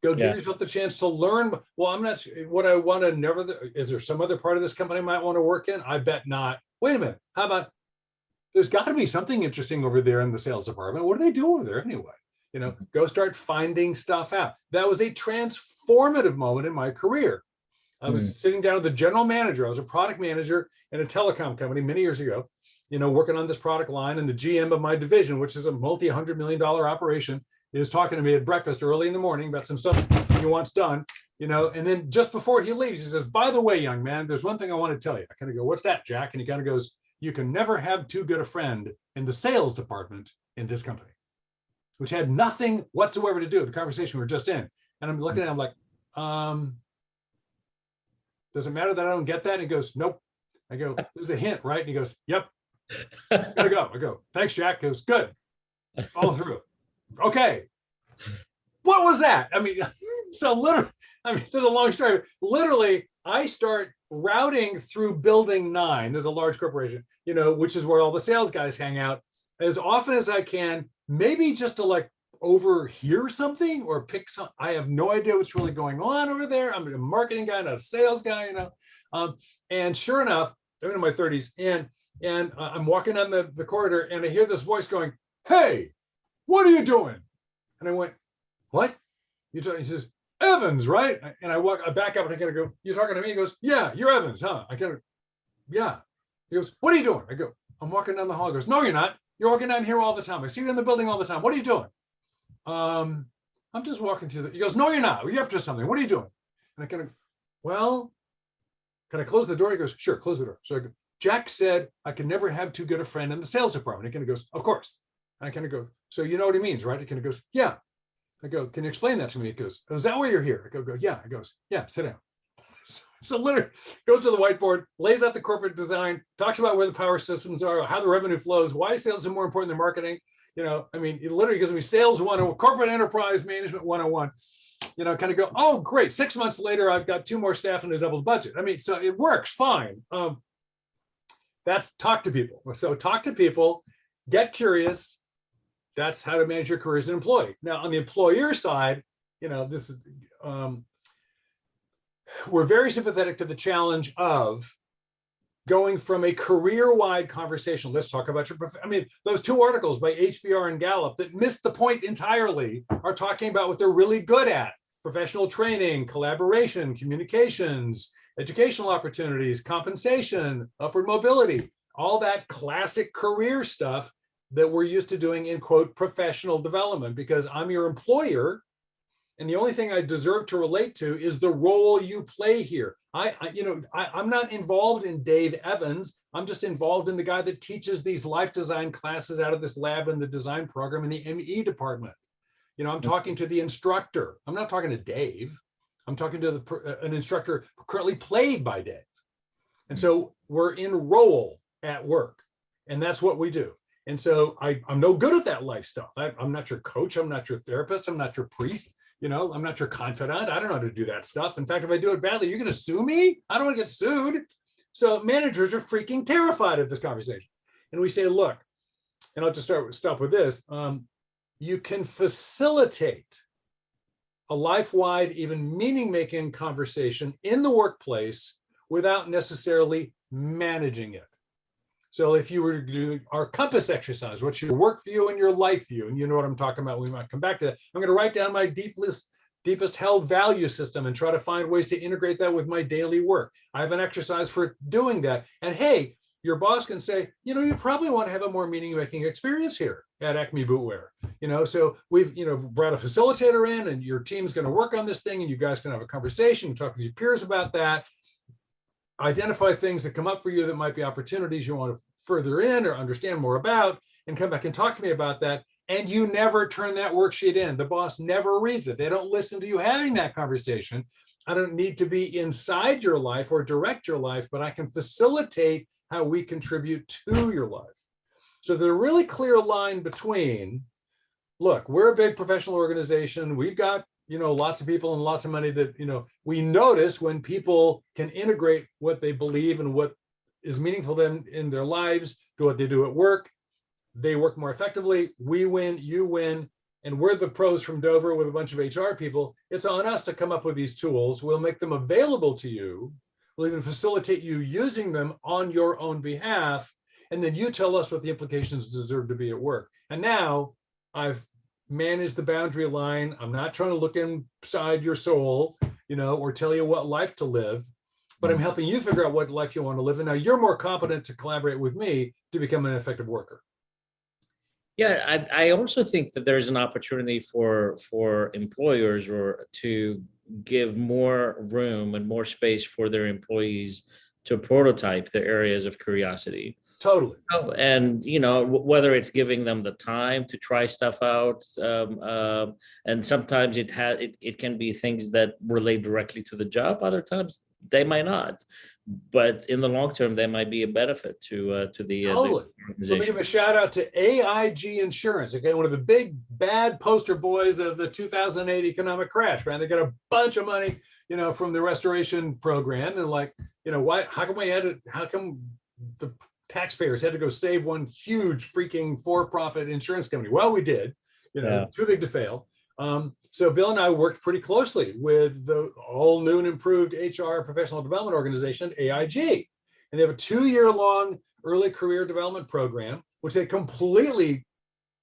Go give yourself the chance to learn. Well, I'm not, what I want to never, is there some other part of this company I might want to work in? I bet not. Wait a minute. How about, there's got to be something interesting over there in the sales department. What do they do over there anyway? Go start finding stuff out. That was a transformative moment in my career. I was sitting down with the general manager. I was a product manager in a telecom company many years ago, working on this product line, and the GM of my division, which is a multi-$100-million operation, is talking to me at breakfast early in the morning about some stuff he wants done, and then just before he leaves, he says, by the way, young man, there's one thing I want to tell you. I kind of go, what's that, Jack? And he kind of goes, you can never have too good a friend in the sales department in this company, which had nothing whatsoever to do with the conversation we were just in. And I'm looking at him like, does it matter that I don't get that? And he goes, nope. I go, there's a hint, right? And he goes, yep. Gotta go. I go, thanks, Jack. He goes, good. Follow through. Okay. What was that? So literally, there's a long story. Literally, I start routing through building 9. There's a large corporation, which is where all the sales guys hang out, as often as I can, maybe just to overhear something or pick some. I have no idea what's really going on over there. I'm a marketing guy, not a sales guy, and sure enough, I'm in my 30s, and I'm walking down the corridor, and I hear this voice going, hey, what are you doing? And I went, what? He says, Evans, right? And I back up and I kind of go, you talking to me? He goes, yeah, you're Evans, huh? I kind of, yeah. He goes, what are you doing? I go, I'm walking down the hall. He goes, no, you're not. You're walking down here all the time. I see you in the building all the time. What are you doing? I'm just walking through He goes, no, you're not. You're up to something. What are you doing? And I kind of, well, can I close the door? He goes, sure, close the door. So I go, Jack said I can never have too good a friend in the sales department. He kind of goes, of course. And I kind of go, so you know what he means, right? He kind of goes, yeah. I go, can you explain that to me? He goes, oh, is that why you're here? I go, yeah. He goes, yeah, sit down. So literally goes to the whiteboard, lays out the corporate design, talks about where the power systems are, how the revenue flows, why sales is more important than marketing. It literally gives me sales 101, corporate enterprise management 101, kind of go, oh, great. 6 months later, I've got 2 more staff and a double budget. So it works fine. That's talk to people. So talk to people, get curious. That's how to manage your career as an employee. Now, on the employer side, this is we're very sympathetic to the challenge of going from a career-wide conversation. Let's talk about your, those two articles by HBR and Gallup that missed the point entirely are talking about what they're really good at: professional training, collaboration, communications, educational opportunities, compensation, upward mobility, all that classic career stuff that we're used to doing in, quote, professional development, because I'm your employer. And the only thing I deserve to relate to is the role you play here. I'm not involved in Dave Evans. I'm just involved in the guy that teaches these life design classes out of this lab in the design program in the ME department. I'm talking to the instructor. I'm not talking to Dave. I'm talking to an instructor currently played by Dave. And so we're in role at work, and that's what we do. And so I'm no good at that life stuff. I'm not your coach. I'm not your therapist. I'm not your priest. I'm not your confidant. I don't know how to do that stuff. In fact, if I do it badly, you're going to sue me? I don't want to get sued. So managers are freaking terrified of this conversation. And we say, look, and I'll just stop with this. You can facilitate a life-wide, even meaning-making conversation in the workplace without necessarily managing it. So if you were to do our compass exercise, what's your work view and your life view? And you know what I'm talking about. We might come back to that. I'm going to write down my deepest held value system and try to find ways to integrate that with my daily work. I have an exercise for doing that. And hey, your boss can say, you probably want to have a more meaning-making experience here at Acme Bootwear. So we've, brought a facilitator in, and your team's going to work on this thing, and you guys can have a conversation, talk with your peers about that. Identify things that come up for you that might be opportunities you want to further in or understand more about, and come back and talk to me about that. And you never turn that worksheet in. The boss never reads it. They don't listen to you having that conversation. I don't need to be inside your life or direct your life, but I can facilitate how we contribute to your life. So there's a really clear line between, look, we're a big professional organization. We've got lots of people and lots of money that, we notice when people can integrate what they believe and what is meaningful to them in their lives to what they do at work. They work more effectively. We win, you win. And we're the pros from Dover with a bunch of HR people. It's on us to come up with these tools. We'll make them available to you. We'll even facilitate you using them on your own behalf. And then you tell us what the implications deserve to be at work. And now I've manage the boundary line. I'm not trying to look inside your soul, or tell you what life to live, but I'm helping you figure out what life you want to live. And now you're more competent to collaborate with me to become an effective worker. Yeah, I also think that there's an opportunity for employers to give more room and more space for their employees to prototype their areas of curiosity. Totally. And, whether it's giving them the time to try stuff out. And sometimes it can be things that relate directly to the job. Other times they might not. But in the long term, they might be a benefit to the totally. organization. So let me give a shout out to AIG Insurance. Okay, one of the big bad poster boys of the 2008 economic crash. Right, they got a bunch of money, from the restoration program, and why? How come the taxpayers had to go save one huge freaking for-profit insurance company? Well, we did. Too big to fail. So Bill and I worked pretty closely with the all new and improved HR professional development organization, AIG. And they have a 2-year-long early career development program, which they completely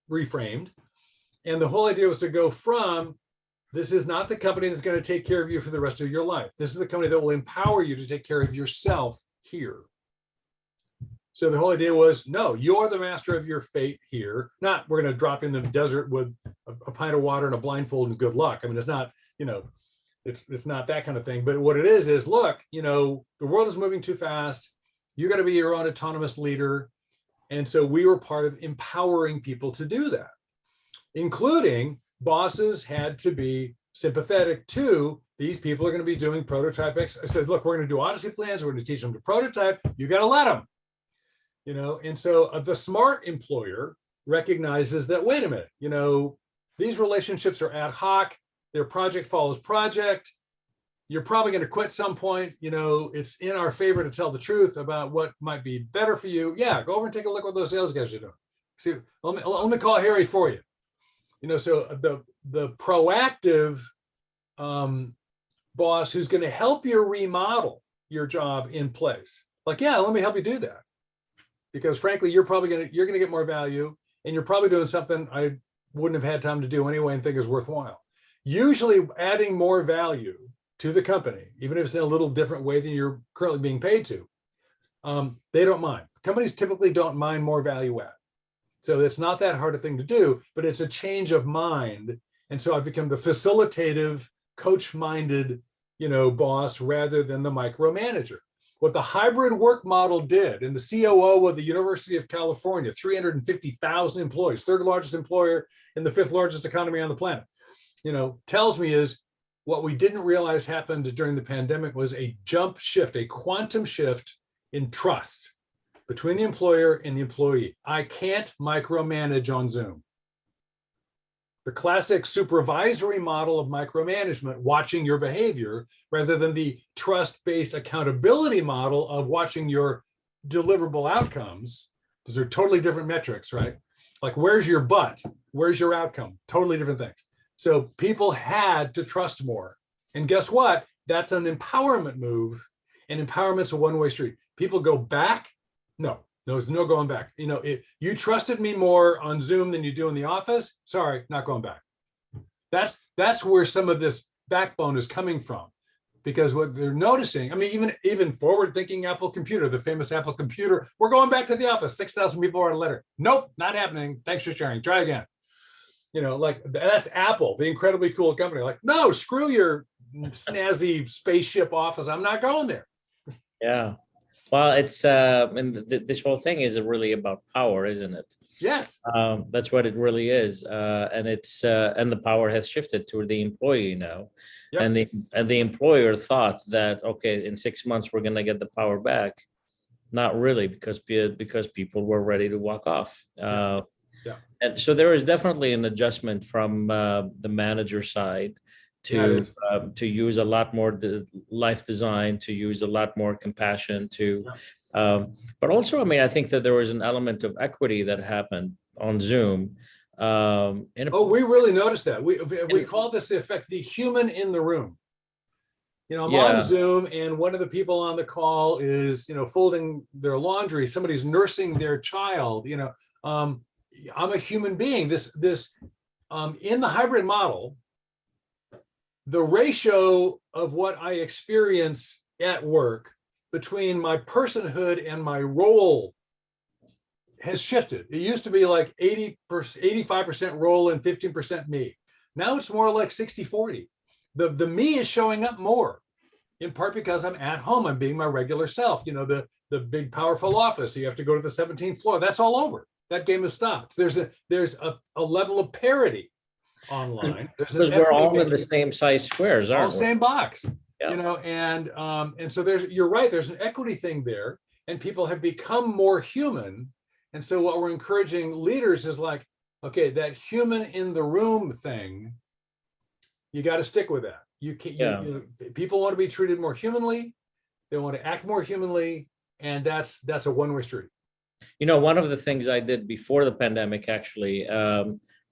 reframed. And the whole idea was to go from, this is not the company that's going to take care of you for the rest of your life. This is the company that will empower you to take care of yourself here. So the whole idea was, no, you're the master of your fate here. Not, we're going to drop in the desert with a pint of water and a blindfold and good luck. I mean, it's not, it's not that kind of thing. But what it is look, the world is moving too fast. You got to be your own autonomous leader. And so we were part of empowering people to do that, including bosses had to be sympathetic to these people are going to be doing prototype. I said, look, we're going to do Odyssey plans. We're going to teach them to prototype. You got to let them. And so the smart employer recognizes that, wait a minute, these relationships are ad hoc, their project follows project. You're probably going to quit some point. It's in our favor to tell the truth about what might be better for you. Yeah, go over and take a look at what those sales guys are doing. See, let me call Harry for you. So the proactive boss who's going to help you remodel your job in place. Like, yeah, let me help you do that. Because frankly, you're going to get more value, and you're probably doing something I wouldn't have had time to do anyway and think is worthwhile. Usually adding more value to the company, even if it's in a little different way than you're currently being paid to, they don't mind. Companies typically don't mind more value add. So it's not that hard a thing to do, but it's a change of mind. And so I've become the facilitative, coach-minded, boss rather than the micromanager. What the hybrid work model did, and the COO of the University of California, 350,000 employees, third largest employer in the fifth largest economy on the planet, tells me is what we didn't realize happened during the pandemic was a jump shift, a quantum shift in trust between the employer and the employee. I can't micromanage on Zoom. The classic supervisory model of micromanagement, watching your behavior, rather than the trust-based accountability model of watching your deliverable outcomes. Those are totally different metrics, right? Like, where's your butt? Where's your outcome? Totally different things. So people had to trust more. And guess what? That's an empowerment move. And empowerment's a one-way street. People go back. No, there's no going back. If you trusted me more on Zoom than you do in the office, sorry, not going back. That's where some of this backbone is coming from. Because what they're noticing, I mean, even forward-thinking Apple Computer, the famous Apple Computer, we're going back to the office. 6,000 people wrote a letter. Nope, not happening. Thanks for sharing. Try again. Like, that's Apple, the incredibly cool company. Like, no, screw your snazzy spaceship office. I'm not going there. Yeah. Well, it's and this whole thing is really about power, isn't it? Yes. That's what it really is, and it's and the power has shifted to the employee now, yep. and the employer thought that, okay, in 6 months we're going to get the power back. Not really, because people were ready to walk off. Yeah. And so there is definitely an adjustment from the manager side to use a lot more life design, to use a lot more compassion, but also, I mean, I think that there was an element of equity that happened on Zoom. We really noticed that. We call this the effect, the human in the room. I'm on Zoom, and one of the people on the call is, folding their laundry. Somebody's nursing their child. I'm a human being. This in the hybrid model, the ratio of what I experience at work between my personhood and my role has shifted. It used to be like 85% role and 15% me. Now it's more like 60-40. The me is showing up more, in part because I'm at home. I'm being my regular self. The big, powerful office. You have to go to the 17th floor. That's all over. That game has stopped. There's a level of parity online. Because we're all in the same size squares, aren't we? All same box. Yeah. And so you're right. There's an equity thing there, and people have become more human. And so what we're encouraging leaders is like, okay, that human in the room thing, you got to stick with that. People want to be treated more humanly. They want to act more humanly, and that's a one-way street. One of the things I did before the pandemic actually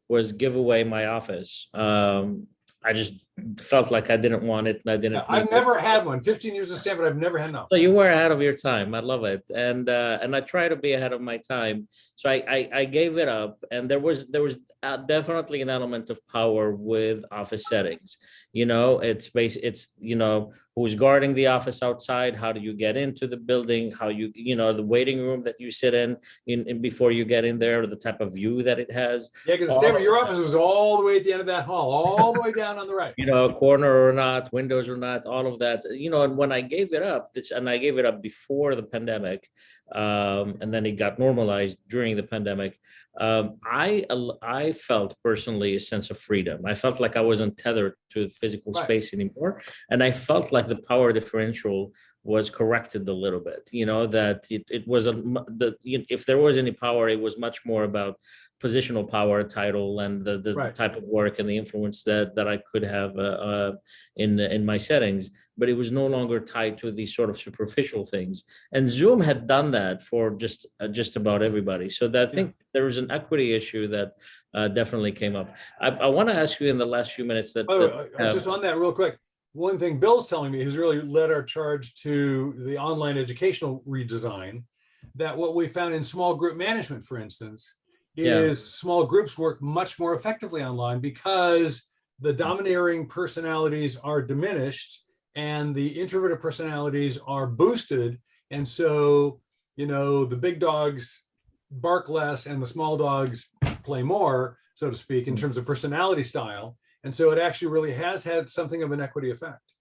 was give away my office. I just felt like I didn't want it, and I didn't. I've never had one. 15 years at Stanford, I've never had one. So you were ahead of your time. I love it, and I try to be ahead of my time. So I gave it up, and there was definitely an element of power with office settings. It's who's guarding the office outside, how do you get into the building, how the waiting room that you sit in before you get in there, the type of view that it has. Yeah, because your office was all the way at the end of that hall, all the way down on the right. Corner or not, windows or not, all of that. And when I gave it up, and I gave it up before the pandemic, and then it got normalized during the pandemic, I felt personally a sense of freedom. I felt like I wasn't tethered to physical space anymore, and I felt like the power differential was corrected a little bit. That it was if there was any power, it was much more about positional power, title, and the type of work and the influence that I could have in my settings. But it was no longer tied to these sort of superficial things. And Zoom had done that for just about everybody. So I think there was an equity issue that definitely came up. I want to ask you in the last few minutes that. Just on that real quick, one thing Bill's telling me, who's really led our charge to the online educational redesign, that what we found in small group management, for instance, is small groups work much more effectively online because the domineering personalities are diminished and the introverted personalities are boosted. And so, the big dogs bark less and the small dogs play more, so to speak, in terms of personality style. And so it actually really has had something of an equity effect.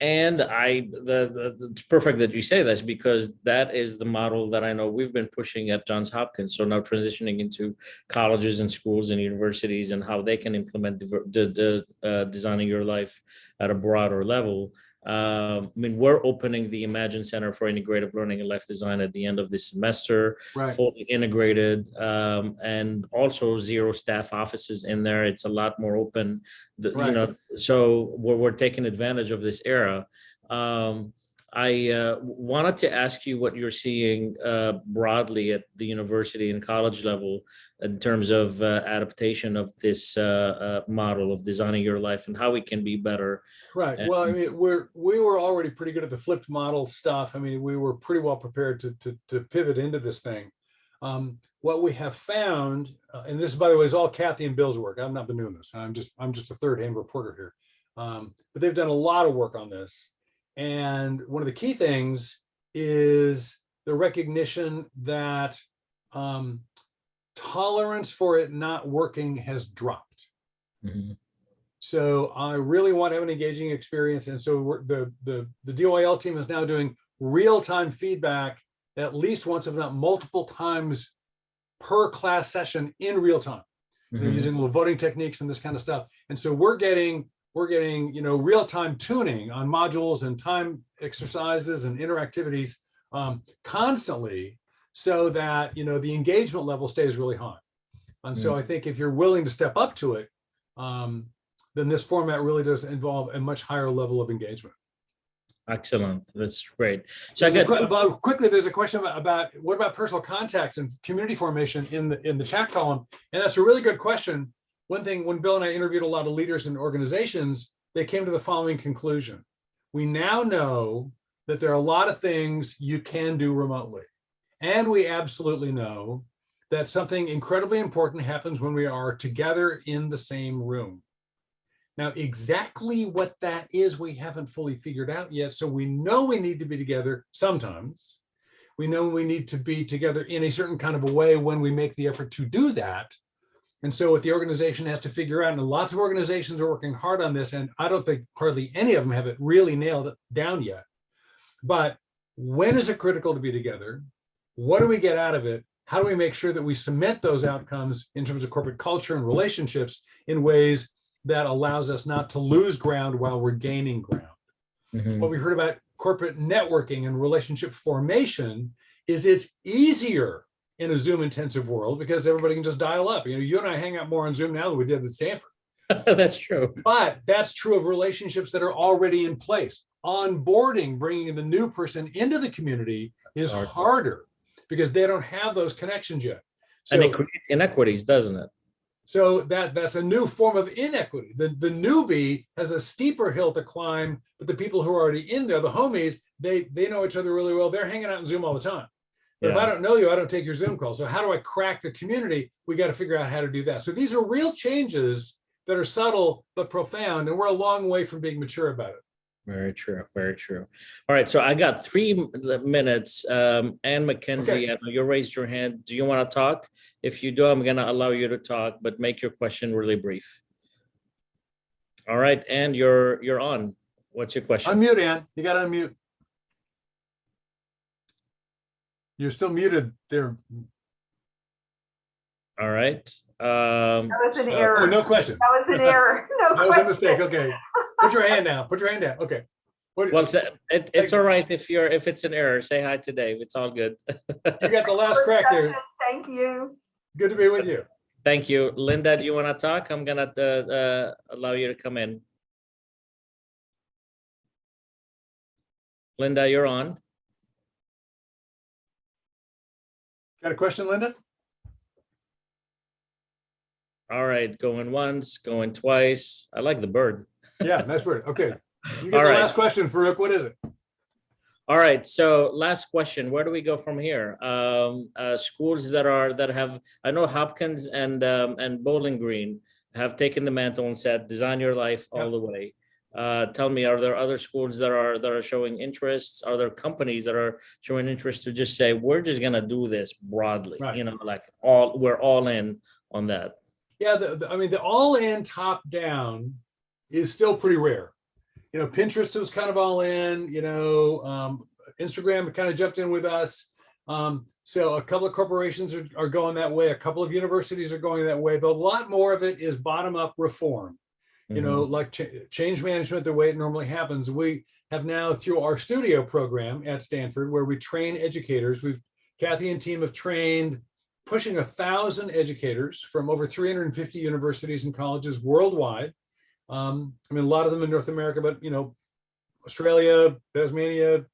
And it's perfect that you say this, because that is the model that I know we've been pushing at Johns Hopkins. So now transitioning into colleges and schools and universities and how they can implement designing your life at a broader level. I mean, we're opening the Imagine Center for Integrative Learning and Life Design at the end of this semester, fully integrated, and also 0 staff offices in there. It's a lot more open, so we're taking advantage of this era. I wanted to ask you what you're seeing broadly at the university and college level in terms of adaptation of this model of designing your life and how it can be better. Right. Well, I mean, we were already pretty good at the flipped model stuff. I mean, we were pretty well prepared to pivot into this thing. What we have found, and this, by the way, is all Kathy and Bill's work. I've not been doing this. I'm just a third-hand reporter here. But they've done a lot of work on this. And one of the key things is the recognition that tolerance for it not working has dropped. Mm-hmm. So I really want to have an engaging experience. And so the DOIL team is now doing real-time feedback at least once, if not multiple times per class session in real time, using little voting techniques and this kind of stuff. And so we're getting real-time tuning on modules and time exercises and interactivities constantly, so that the engagement level stays really high. And so I think if you're willing to step up to it, then this format really does involve a much higher level of engagement. Excellent. That's great. So quickly, there's a question about what about personal contact and community formation in the chat column, and that's a really good question. One thing, when Bill and I interviewed a lot of leaders in organizations, they came to the following conclusion. We now know that there are a lot of things you can do remotely. And we absolutely know that something incredibly important happens when we are together in the same room. Now, exactly what that is, we haven't fully figured out yet. So we know we need to be together sometimes. We know we need to be together in a certain kind of a way when we make the effort to do that. And so what the organization has to figure out, and lots of organizations are working hard on this, and I don't think hardly any of them have it really nailed down yet. But when is it critical to be together? What do we get out of it? How do we make sure that we cement those outcomes in terms of corporate culture and relationships in ways that allows us not to lose ground while we're gaining ground? Mm-hmm. What we heard about corporate networking and relationship formation is it's easier in a Zoom intensive world because everybody can just dial up. You and I hang out more on Zoom now than we did at Stanford. That's true. But that's true of relationships that are already in place. Onboarding, bringing the new person into the community is harder because they don't have those connections yet. So, and it creates inequities, doesn't it? So that's a new form of inequity. The newbie has a steeper hill to climb, but the people who are already in there, the homies, they know each other really well. They're hanging out in Zoom all the time. But if I don't know you, I don't take your Zoom call. So how do I crack the community? We got to figure out how to do that. So these are real changes that are subtle but profound, and we're a long way from being mature about it. Very true. Very true. All right. So I got 3 minutes. Ann McKenzie, okay. You raised your hand. Do you want to talk? If you do, I'm going to allow you to talk, but make your question really brief. All right. Ann, you're on. What's your question? Unmute, Ann. You got to unmute. You're still muted there. All right. That was an error. Oh, no question. That was an error. No that question. was a mistake. Okay. Put your hand down. Put your hand down. Okay. Well, it's all right if it's an error. Say hi to Dave. It's all good. You got the last crack there. Thank you. Good to be with you. Thank you. Linda, do you want to talk? I'm going to allow you to come in. Linda, you're on. Got a question, Linda? All right, going once, going twice. I like the bird. Yeah, nice bird. Okay. You get All the right. last question, Farouk. What is it? All right. So last question. Where do we go from here? Schools that have, I know Hopkins and Bowling Green have taken the mantle and said, design your life all the way. Tell me, are there other schools that are showing interests? Are there companies that are showing interest to just say, we're just gonna do this broadly? Right. Like we're all in on that. Yeah, I mean, the all-in top-down is still pretty rare. Pinterest was kind of all in. Instagram kind of jumped in with us. So a couple of corporations are going that way. A couple of universities are going that way. But a lot more of it is bottom-up reform. Like change management, the way it normally happens. We have now, through our studio program at Stanford, where we train educators, Kathy and team have trained pushing 1,000 educators from over 350 universities and colleges worldwide. I mean, a lot of them in North America, but, Australia, Tasmania,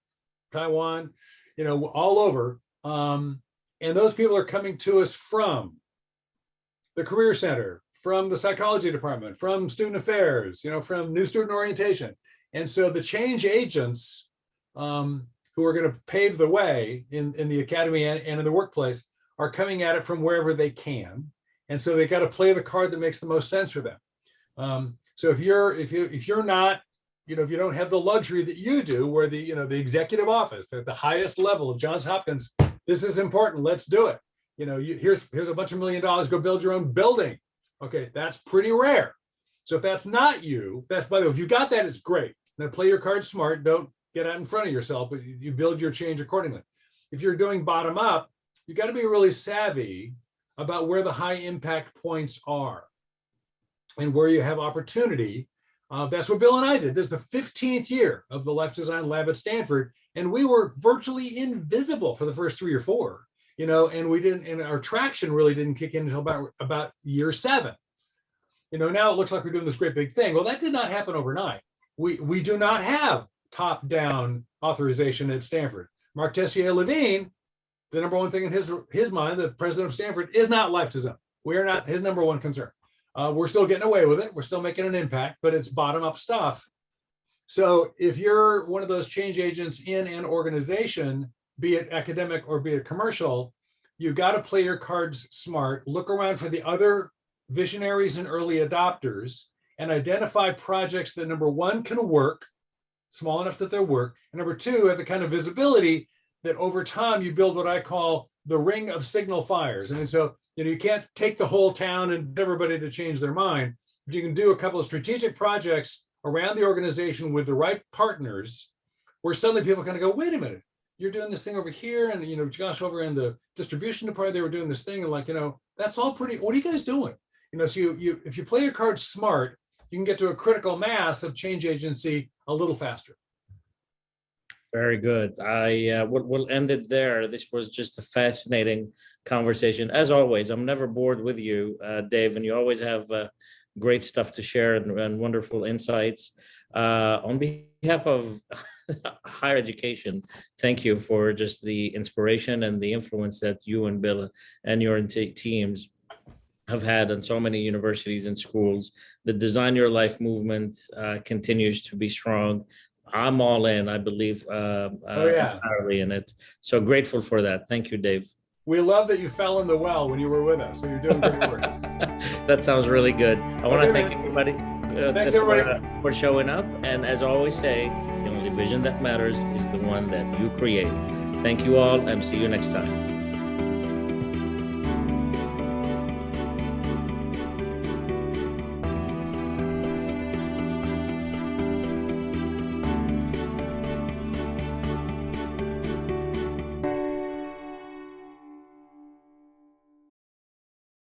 Taiwan, all over. And those people are coming to us from the Career Center, from the psychology department, from student affairs, from new student orientation. And so the change agents who are going to pave the way in the academy and in the workplace are coming at it from wherever they can. And so they got to play the card that makes the most sense for them. So if you're not, if you don't have the luxury that you do, where the executive office at the highest level of Johns Hopkins, this is important, let's do it. Here's a bunch of $1 million, go build your own building. Okay, that's pretty rare. So if that's not you, by the way, if you got that, it's great. Now play your cards smart, don't get out in front of yourself, but you build your change accordingly. If you're doing bottom up, you got to be really savvy about where the high impact points are and where you have opportunity. That's what Bill and I did. This is the 15th year of the Life Design Lab at Stanford, and we were virtually invisible for the first 3 or 4. And we didn't, and our traction really didn't kick in until about year 7. Now it looks like we're doing this great big thing. Well, that did not happen overnight. We do not have top-down authorization at Stanford. Mark Tessier-Levine, the number one thing in his mind, the president of Stanford, is not life design. We are not his number one concern. We're still getting away with it. We're still making an impact, but it's bottom-up stuff. So if you're one of those change agents in an organization, be it academic or be it commercial, you got to play your cards smart, look around for the other visionaries and early adopters, and identify projects that, number one, can work, small enough that they work, and number two, have the kind of visibility that over time you build what I call the ring of signal fires. And so, you can't take the whole town and everybody to change their mind, but you can do a couple of strategic projects around the organization with the right partners, where suddenly people kind of go, wait a minute, you're doing this thing over here, and Josh over in the distribution department, they were doing this thing, and that's all pretty. What are you guys doing? So you if you play your cards smart, you can get to a critical mass of change agency a little faster. Very good. We'll end it there. This was just a fascinating conversation. As always, I'm never bored with you, Dave, and you always have great stuff to share and wonderful insights. On behalf of higher education, thank you for just the inspiration and the influence that you and Bill and your teams have had on so many universities and schools. The Design Your Life movement continues to be strong. I'm all in, I believe, entirely in it. So grateful for that. Thank you, Dave. We love that you fell in the well when you were with us. So you're doing great work. That sounds really good. I want to thank everybody, Thanks, everybody. For showing up. And as I always say, the only vision that matters is the one that you create. Thank you all, and see you next time.